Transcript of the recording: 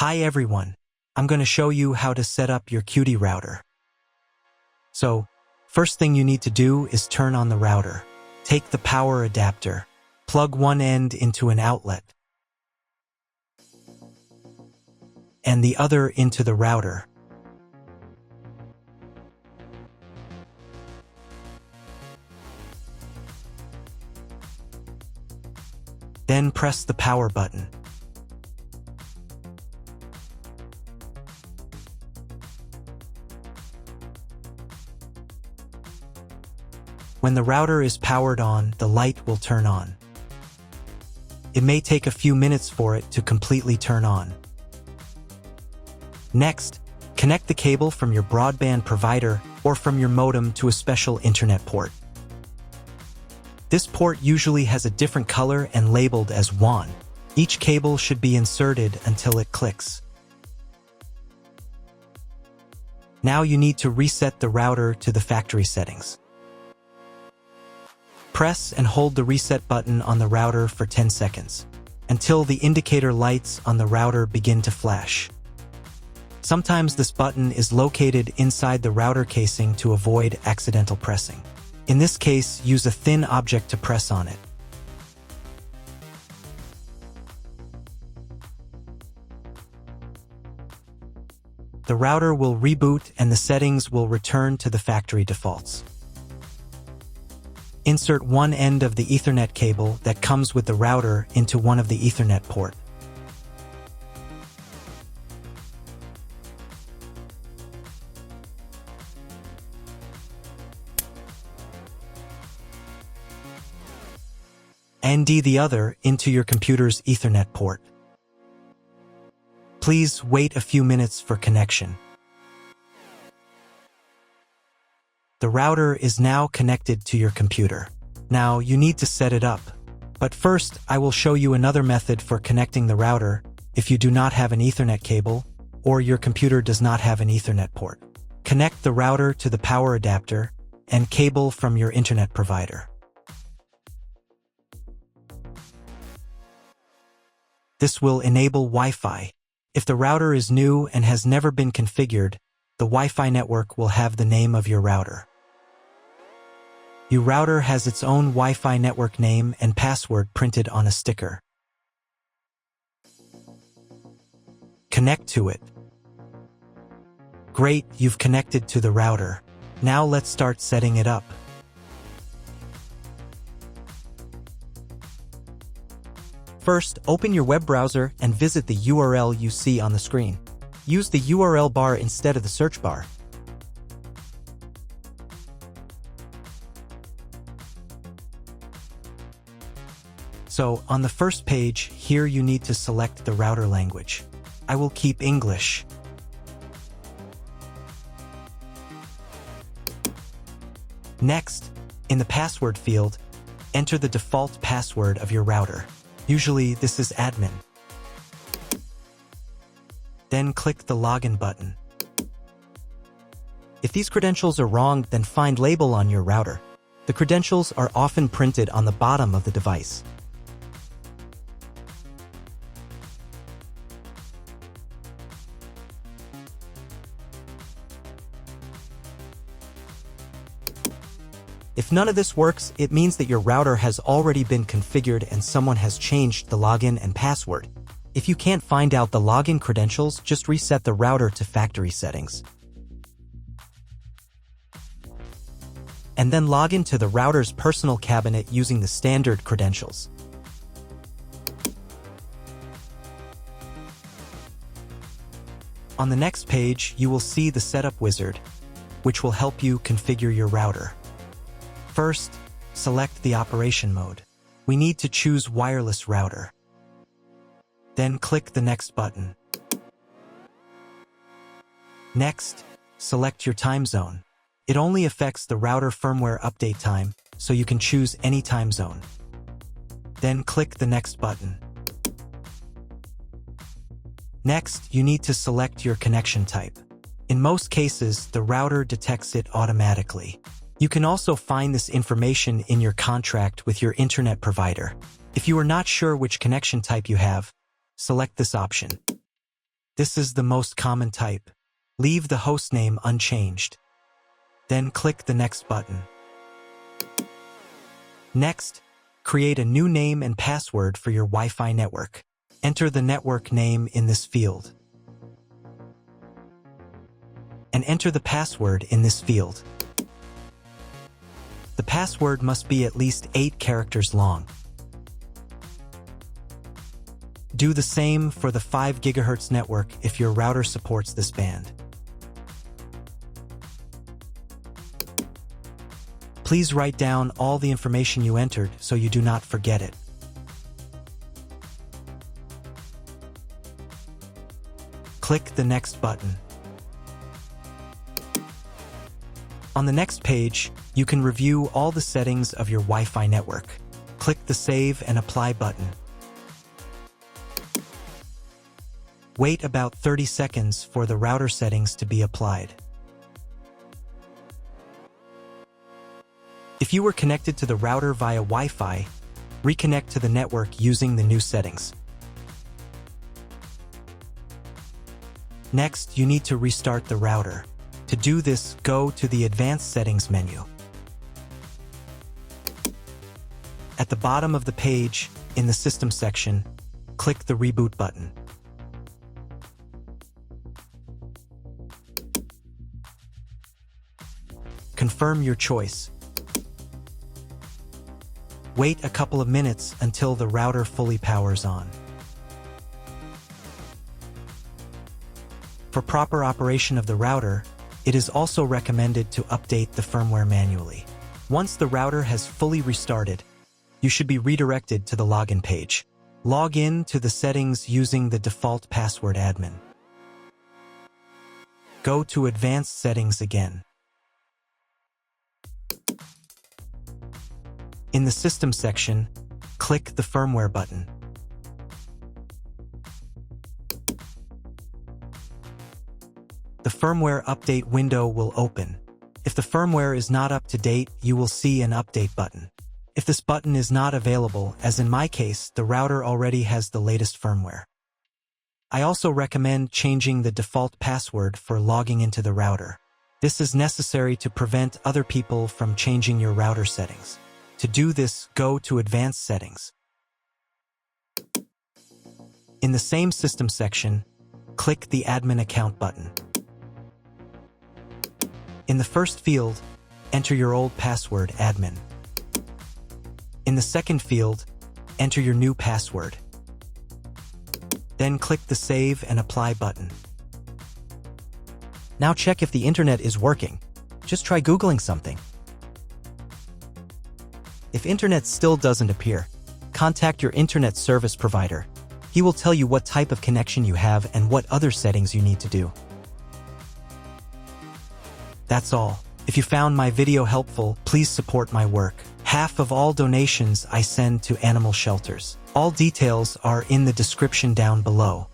Hi everyone, I'm going to show you how to set up your Cudy router. So, first thing you need to do is turn on the router. Take the power adapter, plug one end into an outlet, and the other into the router. Then press the power button. When the router is powered on, the light will turn on. It may take a few minutes for it to completely turn on. Next, connect the cable from your broadband provider or from your modem to a special internet port. This port usually has a different color and labeled as WAN. Each cable should be inserted until it clicks. Now you need to reset the router to the factory settings. Press and hold the reset button on the router for 10 seconds, until the indicator lights on the router begin to flash. Sometimes this button is located inside the router casing to avoid accidental pressing. In this case, use a thin object to press on it. The router will reboot and the settings will return to the factory defaults. Insert one end of the Ethernet cable that comes with the router into one of the Ethernet port. And the other into your computer's Ethernet port. Please wait a few minutes for connection. The router is now connected to your computer. Now you need to set it up. But first, I will show you another method for connecting the router if you do not have an Ethernet cable or your computer does not have an Ethernet port. Connect the router to the power adapter and cable from your internet provider. This will enable Wi-Fi. If the router is new and has never been configured, the Wi-Fi network will have the name of your router. Your router has its own Wi-Fi network name and password printed on a sticker. Connect to it. Great, you've connected to the router. Now let's start setting it up. First, open your web browser and visit the URL you see on the screen. Use the URL bar instead of the search bar. So, on the first page, here you need to select the router language. I will keep English. Next, in the password field, enter the default password of your router. Usually, this is admin. Then click the login button. If these credentials are wrong, then find label on your router. The credentials are often printed on the bottom of the device. If none of this works, it means that your router has already been configured and someone has changed the login and password. If you can't find out the login credentials, just reset the router to factory settings. And then log into the router's personal cabinet using the standard credentials. On the next page, you will see the setup wizard, which will help you configure your router. First, select the operation mode. We need to choose wireless router. Then click the next button. Next, select your time zone. It only affects the router firmware update time, so you can choose any time zone. Then click the next button. Next, you need to select your connection type. In most cases, the router detects it automatically. You can also find this information in your contract with your internet provider. If you are not sure which connection type you have, select this option. This is the most common type. Leave the host name unchanged. Then click the Next button. Next, create a new name and password for your Wi-Fi network. Enter the network name in this field. And enter the password in this field. The password must be at least 8 characters long. Do the same for the 5 GHz network if your router supports this band. Please write down all the information you entered so you do not forget it. Click the Next button. On the next page, you can review all the settings of your Wi-Fi network. Click the Save and Apply button. Wait about 30 seconds for the router settings to be applied. If you were connected to the router via Wi-Fi, reconnect to the network using the new settings. Next, you need to restart the router. To do this, go to the Advanced Settings menu. At the bottom of the page, in the System section, click the Reboot button. Confirm your choice. Wait a couple of minutes until the router fully powers on. For proper operation of the router, it is also recommended to update the firmware manually. Once the router has fully restarted, you should be redirected to the login page. Log in to the settings using the default password admin. Go to Advanced Settings again. In the System section, click the Firmware button. The firmware update window will open. If the firmware is not up to date, you will see an Update button. If this button is not available, as in my case, the router already has the latest firmware. I also recommend changing the default password for logging into the router. This is necessary to prevent other people from changing your router settings. To do this, go to Advanced Settings. In the same System section, click the Admin Account button. In the first field, enter your old password, admin. In the second field, enter your new password. Then click the Save and Apply button. Now check if the internet is working. Just try Googling something. If internet still doesn't appear, contact your internet service provider. He will tell you what type of connection you have and what other settings you need to do. That's all. If you found my video helpful, please support my work. Half of all donations I send to animal shelters. All details are in the description down below.